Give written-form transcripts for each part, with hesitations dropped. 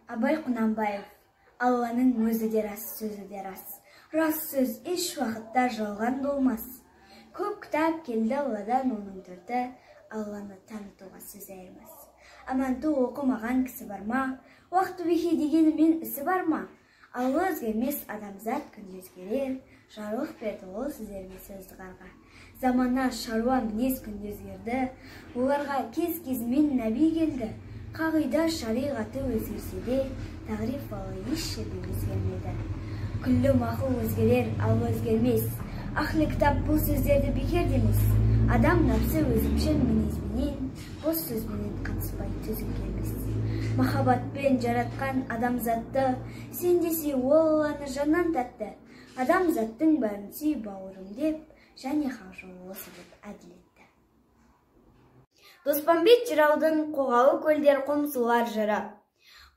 Абай Құнанбаев. Алланың өзі де рас, сөзі де рас. Рас сөз еш уақытта жалған болмас. Көп кітап келді Алладан, оның түрді Алланы танытуға сөз айырмас. Аманту оқымаған кісі бар ма? Уақыт бехи дегенімен ісі бар ма? Алла өзгермес, адамзат күн өзгерер. Жарлық берді ол сіздерге сөзді қарға. Замана шаруа мінез күн өзгерді. Оларға кез-кезімен нәби келді. Қағида шариғаты өзгерсе де, тағриф алы еш жерде өзгермеді. Күллі мақыл өзгерер, ал өзгермес. Ақлы кітап бұл сөздерді бекер демес. Адам нәпсі өзімшіл мінезменен, бос сөзбенен қатыспай төзім келмес. Махаббатпен жаратқан адамзатты, сен десе ол Алланы жаннан татты. Адамзаттың бәрін сүй бауырым деп, және хақ жолы осы деп әділ етті. Доспамбет жыраудың қоғалы көлдер, қомсулар жыры.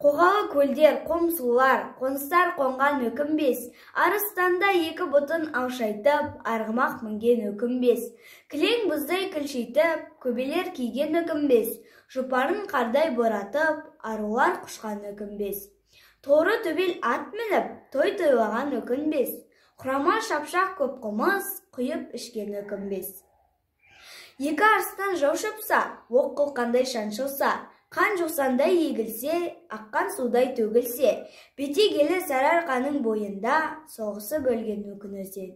Қоғалы көлдер, қомсулар, қоныстар қонған өкінбес. Арыстанда екі бұтын аушайтып, арғымақ мінген өкінбес. Кілең бұздай кілшейтіп, көбелер киген өкінбес. Жұпарын қардай боратып, арулар құшқан өкінбес. Торы төбел ат мініп, той тойлаған өкінбес. Құрама шапшақ көп қымыз, құйып ішкен өкінбес. Екі арыстан жау шапса, оқ қылқандай шаншылса, қан жоқсандай егілсе, аққан судай төгілсе, бетегелі сарыарқаның бойында соғысы бөлген өкін өсен.